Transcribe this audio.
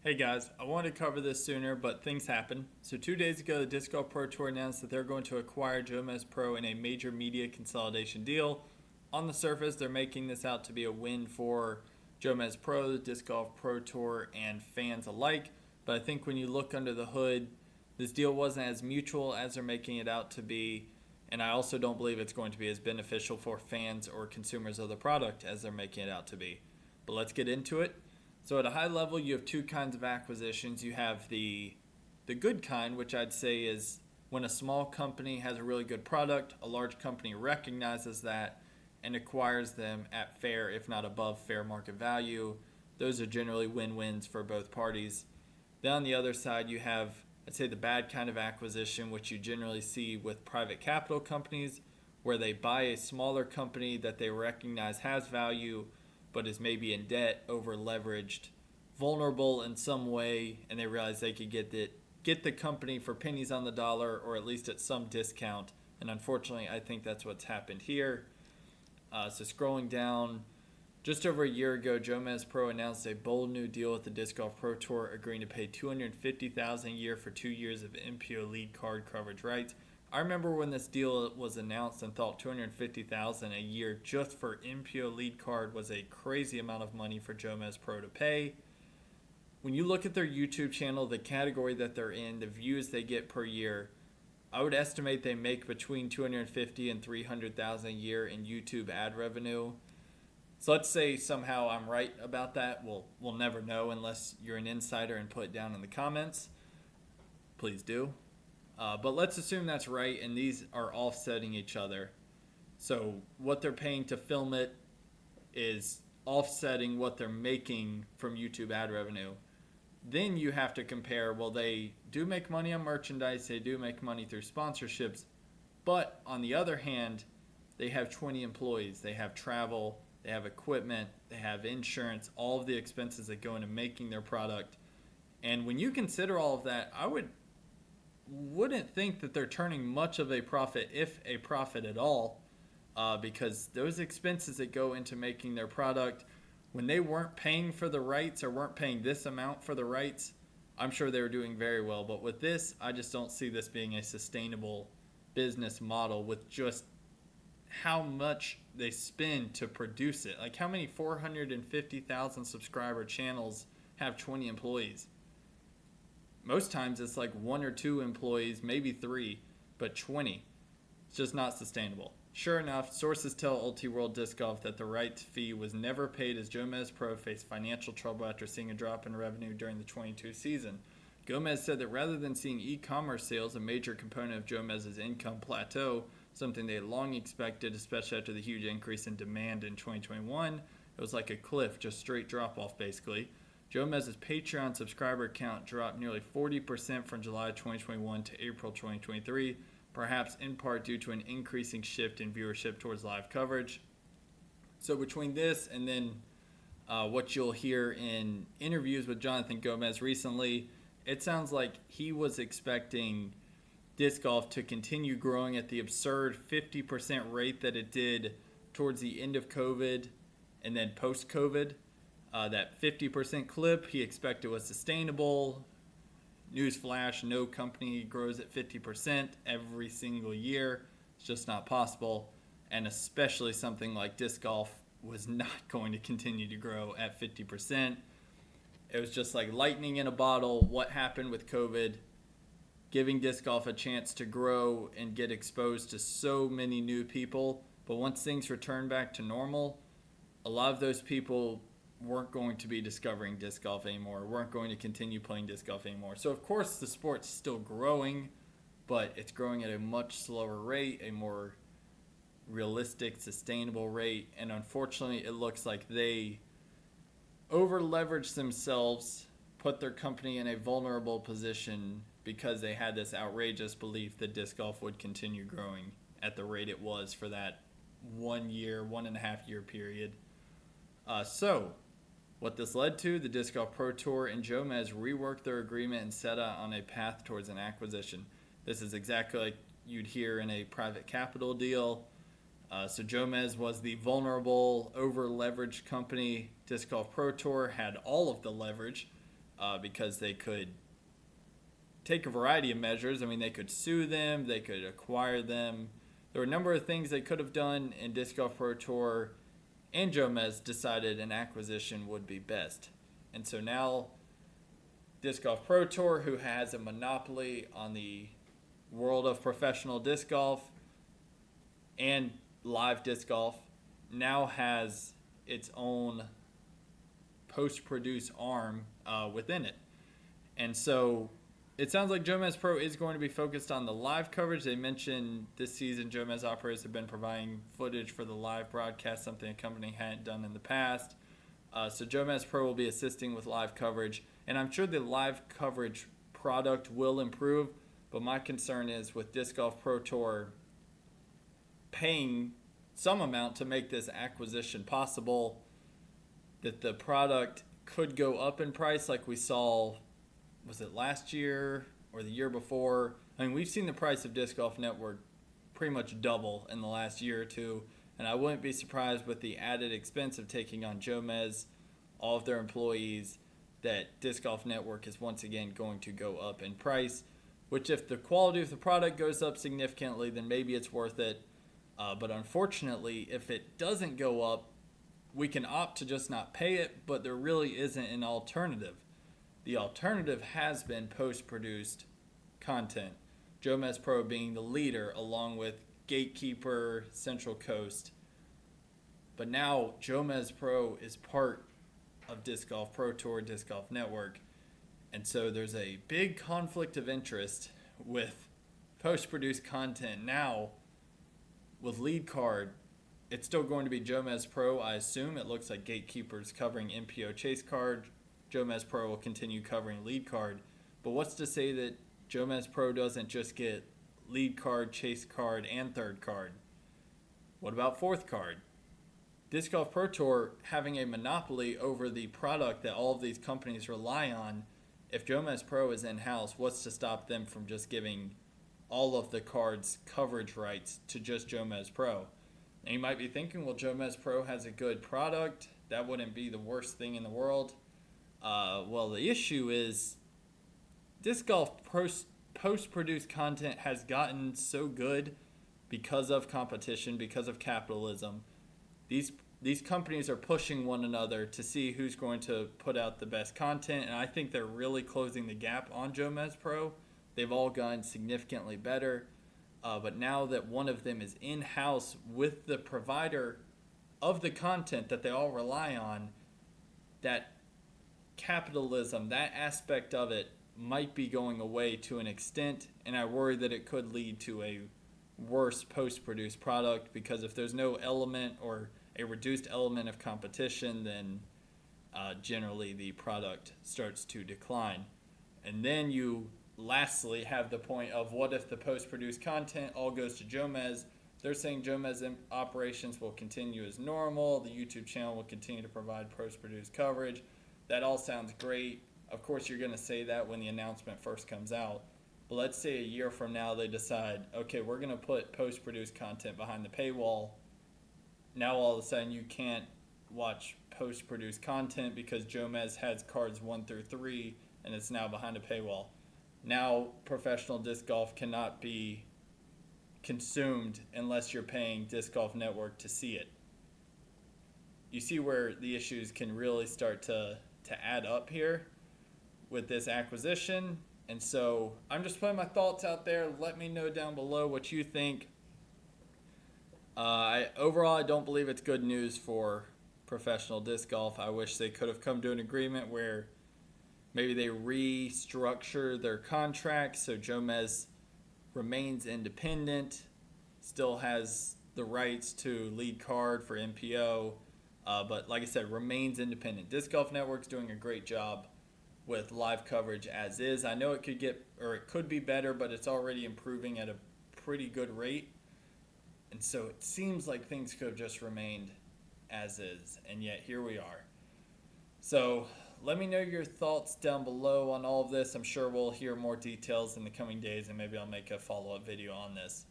Hey guys, I wanted to cover this sooner, but things happen. So 2 days ago, the Disc Golf Pro Tour announced that they're going to acquire JomezPro in a major media consolidation deal. On the surface, they're making this out to be a win for JomezPro, the Disc Golf Pro Tour, and fans alike. But I think when you look under the hood, this deal wasn't as mutual as they're making it out to be. And I also don't believe it's going to be as beneficial for fans or consumers of the product as they're making it out to be. But let's get into it. So at a high level, you have two kinds of acquisitions. You have the good kind, which I'd say is when a small company has a really good product, a large company recognizes that and acquires them at fair, if not above fair market value. Those are generally win-wins for both parties. Then on the other side, you have, I'd say, the bad kind of acquisition, which you generally see with private capital companies, where they buy a smaller company that they recognize has value but is maybe in debt, over leveraged, vulnerable in some way, and they realize they could get the company for pennies on the dollar or at least at some discount. And unfortunately, I think that's what's happened here. So scrolling down, just over a year ago, JomezPro announced a bold new deal with the Disc Golf Pro Tour, agreeing to pay $250,000 a year for 2 years of MPO lead card coverage rights. I remember when this deal was announced and thought $250,000 a year just for MPO lead card was a crazy amount of money for JomezPro to pay. When you look at their YouTube channel, the category that they're in, the views they get per year, I would estimate they make between $250,000 and $300,000 a year in YouTube ad revenue. So let's say somehow I'm right about that. We'll never know unless you're an insider and put it down in the comments. Please do. But let's assume that's right, and these are offsetting each other. So what they're paying to film it is offsetting what they're making from YouTube ad revenue. Then you have to compare, well, they do make money on merchandise, they do make money through sponsorships, but on the other hand, they have 20 employees, they have travel, they have equipment, they have insurance, all of the expenses that go into making their product. And when you consider all of that, I wouldn't think that they're turning much of a profit, if a profit at all, because those expenses that go into making their product, when they weren't paying for the rights or weren't paying this amount for the rights, I'm sure they were doing very well. But with this, I just don't see this being a sustainable business model with just how much they spend to produce it. Like, how many 450,000 subscriber channels have 20 employees? Most times it's like one or two employees, maybe three, but 20. It's just not sustainable. Sure enough, sources tell Ulti Disc Golf that the rights fee was never paid as JomezPro faced financial trouble after seeing a drop in revenue during the 22 season. Gomez said that rather than seeing e-commerce sales, a major component of Jomez's income, plateau, something they had long expected, especially after the huge increase in demand in 2021, it was like a cliff, just straight drop-off basically. Jomez's Patreon subscriber count dropped nearly 40% from July 2021 to April 2023, perhaps in part due to an increasing shift in viewership towards live coverage. So between this and then what you'll hear in interviews with Jonathan Gomez recently, it sounds like he was expecting disc golf to continue growing at the absurd 50% rate that it did towards the end of COVID and then post-COVID. That 50% clip he expected was sustainable. Newsflash, no company grows at 50% every single year. It's just not possible. And especially something like disc golf was not going to continue to grow at 50%. It was just like lightning in a bottle. What happened with COVID, giving disc golf a chance to grow and get exposed to so many new people. But once things return back to normal, a lot of those people weren't going to be discovering disc golf anymore, weren't going to continue playing disc golf anymore. So of course the sport's still growing, but it's growing at a much slower rate, a more realistic, sustainable rate. And unfortunately, it looks like they over leveraged themselves, put their company in a vulnerable position because they had this outrageous belief that disc golf would continue growing at the rate it was for that 1 year, 1.5 year period. So what this led to, the Disc Golf Pro Tour and Jomez reworked their agreement and set out on a path towards an acquisition. This is exactly like you'd hear in a private capital deal. So Jomez was the vulnerable, over-leveraged company. Disc Golf Pro Tour had all of the leverage. because they could take a variety of measures. I mean, they could sue them, they could acquire them. There were a number of things they could have done, and Disc Golf Pro Tour and Jomez decided an acquisition would be best. And so now Disc Golf Pro Tour, who has a monopoly on the world of professional disc golf and live disc golf, now has its own post-produce arm within it. And so it sounds like JomezPro is going to be focused on the live coverage. They mentioned this season Jomez operators have been providing footage for the live broadcast, something a company hadn't done in the past. So JomezPro will be assisting with live coverage, and I'm sure the live coverage product will improve, but my concern is with Disc Golf Pro Tour paying some amount to make this acquisition possible, that the product could go up in price like we saw, was it last year or the year before? I mean, we've seen the price of Disc Golf Network pretty much double in the last year or two, and I wouldn't be surprised with the added expense of taking on Jomez, all of their employees, that Disc Golf Network is once again going to go up in price, which if the quality of the product goes up significantly, then maybe it's worth it. But unfortunately, if it doesn't go up, we can opt to just not pay it, but there really isn't an alternative. The alternative has been post-produced content, JomezPro being the leader along with Gatekeeper, Central Coast. But now JomezPro is part of Disc Golf Pro Tour, Disc Golf Network. And so there's a big conflict of interest with post-produced content now. With lead card, it's still going to be JomezPro, I assume. It looks like Gatekeeper's covering MPO chase card. JomezPro will continue covering lead card. But what's to say that JomezPro doesn't just get lead card, chase card, and third card? What about fourth card? Disc Golf Pro Tour having a monopoly over the product that all of these companies rely on. If JomezPro is in-house, what's to stop them from just giving all of the cards coverage rights to just JomezPro? And you might be thinking, well, JomezPro has a good product. That wouldn't be the worst thing in the world. Well, the issue is Disc Golf post-produced content has gotten so good because of competition, because of capitalism. These companies are pushing one another to see who's going to put out the best content, and I think they're really closing the gap on JomezPro. They've all gotten significantly better, but now that one of them is in-house with the provider of the content that they all rely on, that capitalism, that aspect of it might be going away to an extent, and I worry that it could lead to a worse post-produced product, because if there's no element or a reduced element of competition, then generally the product starts to decline. And then you lastly have the point of, what if the post-produced content all goes to Jomez? They're saying Jomez operations will continue as normal. The YouTube channel will continue to provide post-produced coverage. That all sounds great. Of course, you're going to say that when the announcement first comes out. But let's say a year from now they decide, okay, we're going to put post-produced content behind the paywall. Now all of a sudden you can't watch post-produced content because Jomez has cards 1 through 3 and it's now behind a paywall. Now professional disc golf cannot be consumed unless you're paying Disc Golf Network to see it. You see where the issues can really start to add up here with this acquisition. And so I'm just putting my thoughts out there. Let me know down below what you think. Overall, I don't believe it's good news for professional disc golf. I wish they could have come to an agreement where maybe they restructure their contracts so Jomez remains independent, still has the rights to lead card for MPO, but like I said, remains independent. Disc Golf Network's doing a great job with live coverage as is. I know it could be better, but it's already improving at a pretty good rate. And so it seems like things could have just remained as is, and yet here we are. So let me know your thoughts down below on all of this. I'm sure we'll hear more details in the coming days, and maybe I'll make a follow-up video on this.